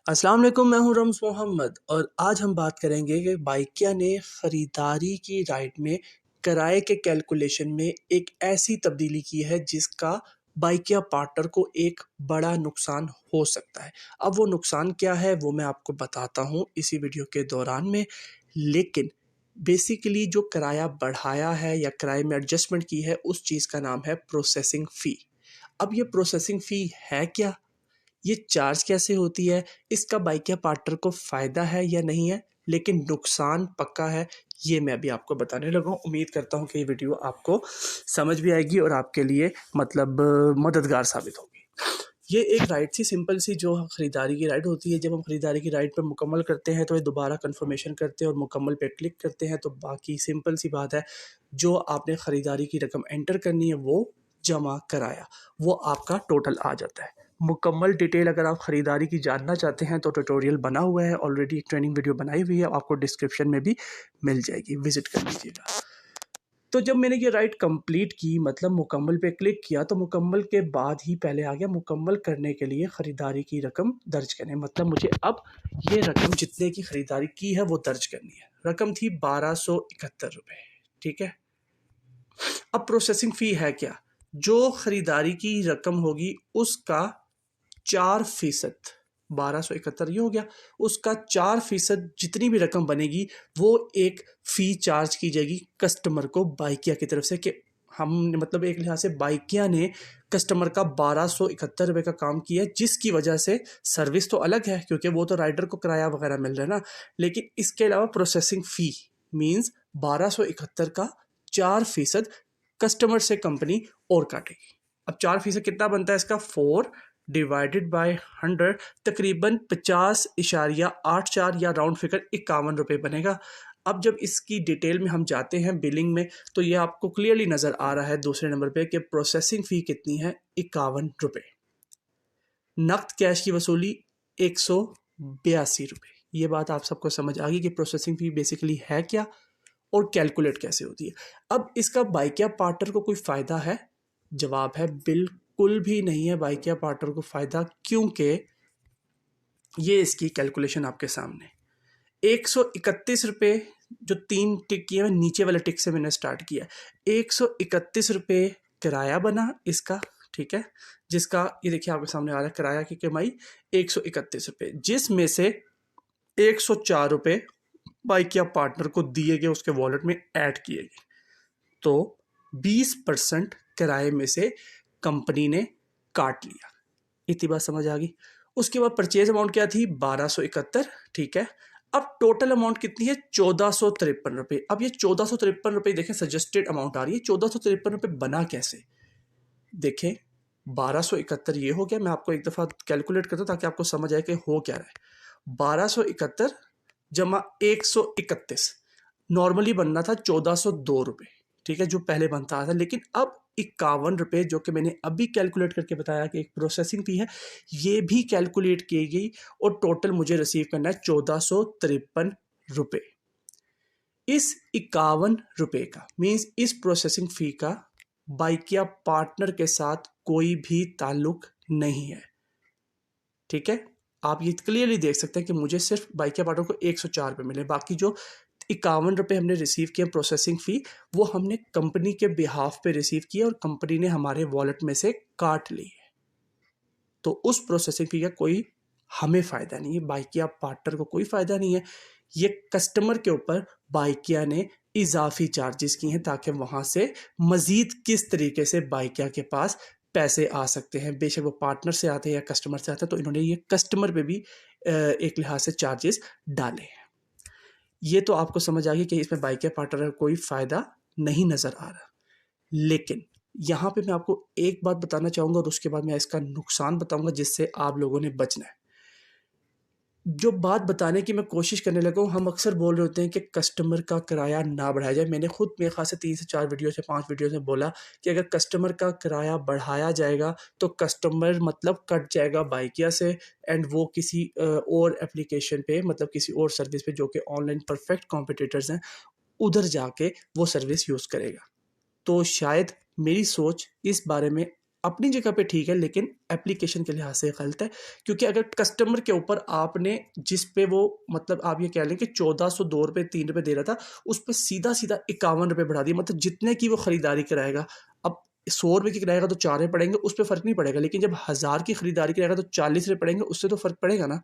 अस्सलाम वालेकुम, मैं हूं रम्ज़ मोहम्मद और आज हम बात करेंगे कि बाइकिया ने ख़रीदारी की राइड में किराए के कैलकुलेशन में एक ऐसी तब्दीली की है जिसका बाइकिया पार्टनर को एक बड़ा नुकसान हो सकता है। अब वो नुकसान क्या है वो मैं आपको बताता हूं इसी वीडियो के दौरान में। लेकिन बेसिकली जो किराया बढ़ाया है या किराए में एडजस्टमेंट की है उस चीज़ का नाम है प्रोसेसिंग फ़ी। अब ये प्रोसेसिंग फ़ी है क्या, ये चार्ज कैसे होती है, इसका बाइकिया पार्टनर को फ़ायदा है या नहीं है, लेकिन नुकसान पक्का है, ये मैं अभी आपको बताने लगा हूँ। उम्मीद करता हूँ कि ये वीडियो आपको समझ भी आएगी और आपके लिए मतलब मददगार साबित होगी। ये एक राइड सी सिंपल सी जो ख़रीदारी की राइड होती है। जब हम ख़रीदारी की राइड पे मुकम्मल करते हैं तो ये दोबारा कन्फर्मेशन करते हैं और मुकम्मल पे क्लिक करते हैं तो बाकी सिंपल सी बात है, जो आपने ख़रीदारी की रकम एंटर करनी है वो जमा कराया, वो आपका टोटल आ जाता है। मुकम्मल डिटेल अगर आप ख़रीदारी की जानना चाहते हैं तो ट्यूटोरियल बना हुआ है, ऑलरेडी एक ट्रेनिंग वीडियो बनाई हुई है, आपको डिस्क्रिप्शन में भी मिल जाएगी, विज़िट कर लीजिएगा। तो जब मैंने ये राइड कंप्लीट की मतलब मुकम्मल पे क्लिक किया तो मुकम्मल के बाद ही पहले आ गया मुकम्मल करने के लिए ख़रीदारी की रकम दर्ज करें। मतलब मुझे अब ये रकम जितने की ख़रीदारी की है वो दर्ज करनी है। रकम थी 1271 रुपये, ठीक है। अब प्रोसेसिंग फ़ी है क्या, जो ख़रीदारी की रकम होगी उसका 4% 1271 ये हो गया, उसका 4% जितनी भी रकम बनेगी वो एक फ़ी चार्ज की जाएगी कस्टमर को बाइकिया की तरफ से। कि हम मतलब एक लिहाज से बाइकिया ने कस्टमर का 1271 रुपये का काम किया है, जिसकी वजह से सर्विस तो अलग है क्योंकि वो तो राइडर को किराया वगैरह मिल रहा है ना, लेकिन इसके अलावा प्रोसेसिंग फ़ी मीन्स 1271 का 4% कस्टमर से कंपनी और काटेगी। अब 4% कितना बनता है इसका, 4 डिवाइडेड बाय 100 तकरीबन 50.84 या राउंड फिगर 51 रुपये बनेगा। अब जब इसकी डिटेल में हम जाते हैं बिलिंग में तो ये आपको क्लियरली नज़र आ रहा है दूसरे नंबर पे कि प्रोसेसिंग फ़ी कितनी है, 51 रुपये। नकद कैश की वसूली 182 रुपये। ये बात आप सबको समझ आ गई कि प्रोसेसिंग फ़ी बेसिकली है क्या और कैलकुलेट कैसे होती है। अब इसका बाइकिया पार्टनर को कोई फ़ायदा है? जवाब है बिल्कुल भी नहीं है बाइकिया पार्टनर को फ़ायदा, क्योंकि ये इसकी कैलकुलेशन आपके सामने 131 रुपये जो 3 टिक किए, नीचे वाले टिक से मैंने स्टार्ट किया, 131 रुपये किराया बना इसका, ठीक है, जिसका ये देखिए आपके सामने आ रहा है किराया की कमाई 131 रुपये, जिसमें से 104 रुपये बाइकिया पार्टनर को दिए गए, उसके वॉलेट में ऐड किए गए। तो 20% किराए में से कंपनी ने काट लिया। इतनी बात समझ आ गई। उसके बाद परचेज अमाउंट क्या थी, 1271, ठीक है। अब टोटल अमाउंट कितनी है, 1453 रुपये। अब ये 1453 रुपये देखें सजेस्टेड अमाउंट आ रही है, 1453 रुपये बना कैसे, देखें 1271 ये हो गया। मैं आपको एक दफ़ा कैलकुलेट करता हूँ ताकि आपको समझ आए कि हो क्या रहा है। 1271 जमा 131 नॉर्मली बनना था 1402 रुपये, ठीक है, जो पहले बनता था, लेकिन अब 51 रुपये जो कि मैंने अभी कैलकुलेट करके बताया कि एक प्रोसेसिंग फ़ी है, ये भी कैलकुलेट की गई और टोटल मुझे रिसीव करना है 1453 रुपये। इस 51 रुपये का मीन्स इस प्रोसेसिंग फ़ी का बाइकिया पार्टनर के साथ कोई भी ताल्लुक नहीं है, ठीक है। आप ये क्लियरली देख सकते हैं कि मुझे सिर्फ बाइकिया पार्टनर को 104 रुपये मिले, बाकी जो 51 रुपये हमने रिसीव किए प्रोसेसिंग फ़ी वो हमने कंपनी के बिहाफ पे रिसीव किया और कंपनी ने हमारे वॉलेट में से काट ली है। तो उस प्रोसेसिंग फ़ी का कोई हमें फ़ायदा नहीं है, बाइकिया पार्टनर को कोई फ़ायदा नहीं है। ये कस्टमर के ऊपर बाइकिया ने इजाफी चार्जेस किए हैं ताकि वहाँ से मज़ीद किस तरीके से बाइकिया के पास पैसे आ सकते हैं। बेशक वो पार्टनर से आते हैं या कस्टमर से आते हैं, तो इन्होंने ये कस्टमर पे भी एक लिहाज से चार्जेस डाले हैं। ये तो आपको समझ आ गई कि इसमें बाइकिया पार्टनर का कोई फ़ायदा नहीं नज़र आ रहा। लेकिन यहाँ पे मैं आपको एक बात बताना चाहूँगा और उसके बाद मैं इसका नुकसान बताऊँगा जिससे आप लोगों ने बचना है। जो बात बताने की मैं कोशिश करने लगा हूँ, हम अक्सर बोल रहे होते हैं कि कस्टमर का किराया ना बढ़ाया जाए। मैंने खुद मेरे ख़्याल से 3 से 4 वीडियो से 5 वीडियो में बोला कि अगर कस्टमर का किराया बढ़ाया जाएगा तो कस्टमर मतलब कट जाएगा बाइकिया से एंड वो किसी और एप्लीकेशन पे मतलब किसी और सर्विस पे जो कि ऑनलाइन परफेक्ट कॉम्पिटिटर्स हैं उधर जाके वो सर्विस यूज़ करेगा। तो शायद मेरी सोच इस बारे में अपनी जगह पे ठीक है, लेकिन एप्लीकेशन के लिहाज से गलत है। क्योंकि अगर कस्टमर के ऊपर आपने जिस पे वो मतलब आप ये कह लें कि 1402 रुपये 3 रुपये दे रहा था, उस पर सीधा सीधा 51 रुपये बढ़ा दिए, मतलब जितने की वो खरीदारी कराएगा। अब 100 रुपये की कराएगा तो 4 रुपये पड़ेंगे, उस पर फ़र्क नहीं पड़ेगा, लेकिन जब 1000 की खरीदारी कराएगा तो 40 रुपये पड़ेंगे, उससे तो फ़र्क पड़ेगा ना।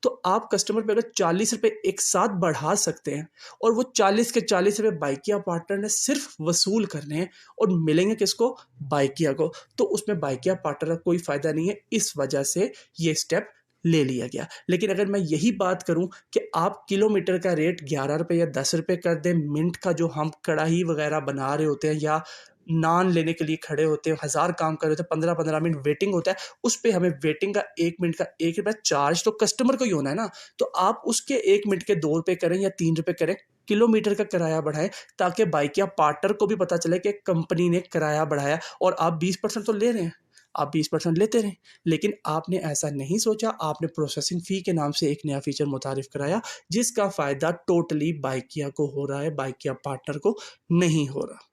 तो आप कस्टमर पे अगर 40 रुपये एक साथ बढ़ा सकते हैं, और वो 40 के 40 रुपये बाइकिया पार्टनर ने सिर्फ वसूल करने हैं, और मिलेंगे किसको? बाइकिया को। तो उसमें बाइकिया पार्टनर का कोई फ़ायदा नहीं है, इस वजह से ये स्टेप ले लिया गया। लेकिन अगर मैं यही बात करूं कि आप किलोमीटर का रेट 11 रुपये या 10 रुपये कर दें, मिनट का जो हम कढ़ाई वगैरह बना रहे होते हैं या नान लेने के लिए खड़े होते हैं, 1000 काम कर रहे होते हैं, 15-15 मिनट वेटिंग होता है, उस पे हमें वेटिंग का 1 मिनट का 1 रुपया चार्ज तो कस्टमर को ही होना है ना। तो आप उसके 1 मिनट के 2 रुपये करें या 3 रुपये करें, किलोमीटर का किराया बढ़ाएं, ताकि बाइक या पार्टनर को भी पता चले कि कंपनी ने किराया बढ़ाया, और आप 20% तो ले रहे हैं, आप 20% लेते रहें। लेकिन आपने ऐसा नहीं सोचा, आपने प्रोसेसिंग फ़ी के नाम से एक नया फीचर मुतारिफ कराया, जिसका फ़ायदा टोटली बाइकिया को हो रहा है, बाइकिया पार्टनर को नहीं हो रहा।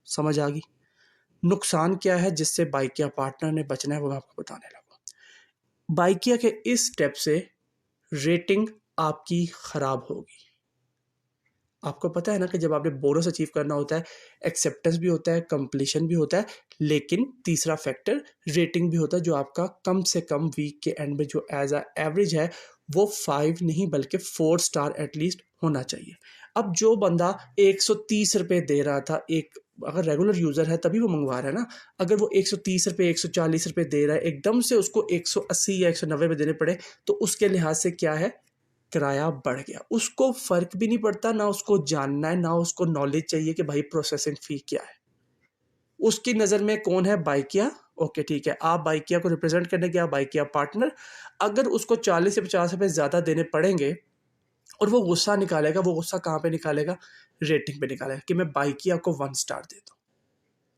समझ आ गई? नुकसान क्या है जिससे बाइकिया पार्टनर ने बचना है, वो मैं आपको बताने लगा। बाइकिया के इस स्टेप से रेटिंग आपकी ख़राब होगी। आपको पता है ना कि जब आपने बोनस अचीव करना होता है, एक्सेप्टेंस भी होता है, कंप्लीशन भी होता है, लेकिन तीसरा फैक्टर रेटिंग भी होता है, जो आपका कम से कम वीक के एंड में जो एज अ एवरेज है वो 5 नहीं बल्कि 4 स्टार एटलीस्ट होना चाहिए। अब जो बंदा 130 रुपये दे रहा था, एक अगर रेगुलर यूज़र है तभी वो मंगवा रहा है ना। अगर वो 130 रुपये 140 रुपये दे रहा है, एकदम से उसको 180 या 190 में देने पड़े, तो उसके लिहाज से क्या है, किराया बढ़ गया। उसको फ़र्क भी नहीं पड़ता, ना उसको जानना है, ना उसको नॉलेज चाहिए कि भाई प्रोसेसिंग फ़ी क्या है। उसकी नज़र में कौन है? बाइकिया। ओके ठीक है, आप बाइकिया को रिप्रेजेंट करने के, आप बाइकिया पार्टनर। अगर उसको 40 से 50 रुपये ज़्यादा देने पड़ेंगे और वो गुस्सा निकालेगा, वो गुस्सा कहाँ पे निकालेगा? रेटिंग पे निकालेगा कि मैं बाइकिया को 1 स्टार देता हूँ।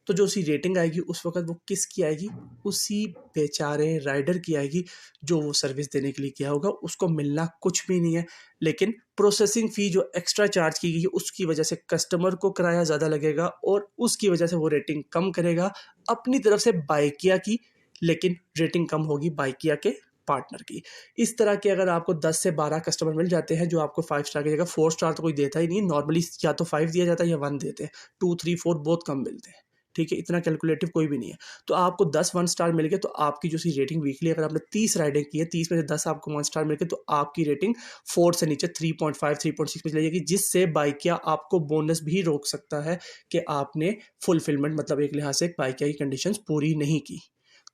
तो जो उसकी रेटिंग आएगी उस वक़्त वो किसकी आएगी? उसी बेचारे राइडर की आएगी, जो वो सर्विस देने के लिए किया होगा। उसको मिलना कुछ भी नहीं है, लेकिन प्रोसेसिंग फ़ी जो एक्स्ट्रा चार्ज की गई है, उसकी वजह से कस्टमर को किराया ज़्यादा लगेगा, और उसकी वजह से वो रेटिंग कम करेगा अपनी तरफ से बाइकिया की, लेकिन रेटिंग कम होगी बाइकिया के पार्टनर की। इस तरह के अगर आपको 10 से 12 कस्टमर मिल जाते हैं जो आपको 5 स्टार की जगह 4 स्टार तो कोई देता ही नहीं है। नॉर्मली या तो 5 दिया जाता है या 1 देते हैं। 2, 3, 4 बहुत कम मिलते हैं। ठीक है, इतना कैलकुलेटिव कोई भी नहीं है। तो आपको 10 1 स्टार मिल गए, तो आपकी जो सी रेटिंग वीकली अगर आपने 30 राइडिंग की है, 30 में से 10 आपको 1 स्टार मिल गए, तो आपकी रेटिंग 4 से नीचे 3.5 3.6 पे चली जाएगी, जिससे बाइकिया आपको बोनस भी रोक सकता है कि आपने फुलफिलमेंट मतलब एक लिहाज से बाइकिया की कंडीशंस पूरी नहीं की।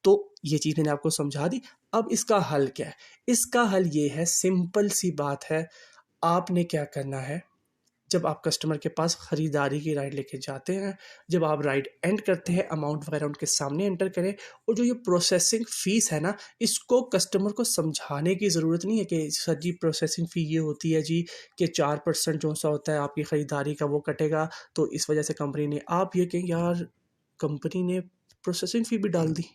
तो ये चीज़ मैंने आपको समझा दी। अब इसका हल क्या है? इसका हल ये है, सिंपल सी बात है। आपने क्या करना है, जब आप कस्टमर के पास ख़रीदारी की राइड लेके जाते हैं, जब आप राइड एंड करते हैं, अमाउंट वगैरह उनके सामने एंटर करें, और जो ये प्रोसेसिंग फ़ीस है ना, इसको कस्टमर को समझाने की ज़रूरत नहीं है कि सर जी प्रोसेसिंग फ़ी ये होती है जी, कि 4% जो सा होता है आपकी ख़रीदारी का वो कटेगा, तो इस वजह से कंपनी ने, आप ये कहें यार कंपनी ने प्रोसेसिंग फ़ी भी डाल दी।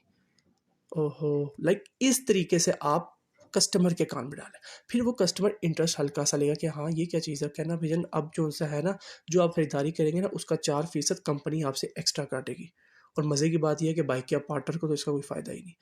ओहो! लाइक इस तरीके से आप कस्टमर के कान में डालें। फिर वो कस्टमर इंटरेस्ट हल्का-सा लेगा कि हाँ, ये क्या चीज़ है? कहना भैया अब जो-सा है ना, जो आप खरीदारी करेंगे ना, उसका 4% कंपनी आपसे एक्स्ट्रा काटेगी। और मज़े की बात ये है कि बाइक या पार्टनर को तो इसका कोई फ़ायदा ही नहीं।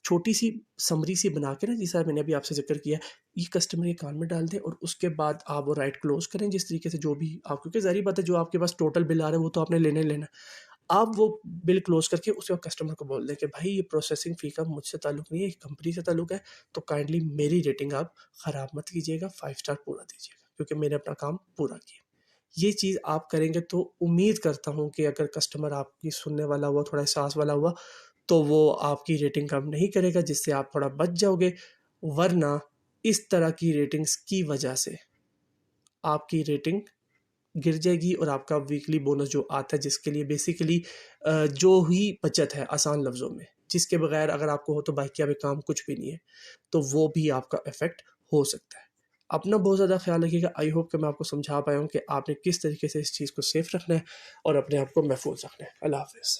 छोटी-सी समरी सी बना के ना, जैसा मैंने अभी आपसे ज़िक्र किया, ये कस्टमर के कान में डाल दें, और उसके बाद आप वो राइड क्लोज़ करें जिस तरीके से, जो भी आप, क्योंकि ज़ाहिर बात है जो आपके पास टोटल बिल आ रहा है वो तो आपने लेना ही लेना है। आप वो बिल क्लोज़ करके उसके बाद कस्टमर को बोल दें कि भाई ये प्रोसेसिंग फ़ी का मुझसे ताल्लुक नहीं है, ये कंपनी से ताल्लुक है, तो काइंडली मेरी रेटिंग आप ख़राब मत कीजिएगा, 5 स्टार पूरा दीजिएगा, क्योंकि मैंने अपना काम पूरा किया। ये चीज़ आप करेंगे तो उम्मीद करता हूँ कि अगर कस्टमर आपकी सुनने वाला हुआ, थोड़ा एहसास वाला हुआ, तो वो आपकी रेटिंग कम नहीं करेगा, जिससे आप थोड़ा बच जाओगे। वरना इस तरह की रेटिंग्स की वजह से आपकी रेटिंग गिर जाएगी, और आपका वीकली बोनस जो आता है, जिसके लिए बेसिकली जो ही बचत है आसान लफ्ज़ों में, जिसके बगैर अगर आपको हो तो बाइकिया में काम कुछ भी नहीं है, तो वो भी आपका इफ़ेक्ट हो सकता है। अपना बहुत ज़्यादा ख्याल रखिएगा। आई होप कि मैं आपको समझा पाया हूँ कि आपने किस तरीके से इस चीज़ को सेफ़ रखना है और अपने आप को महफूज़ रखना है। अल्लाह हाफ़िज़।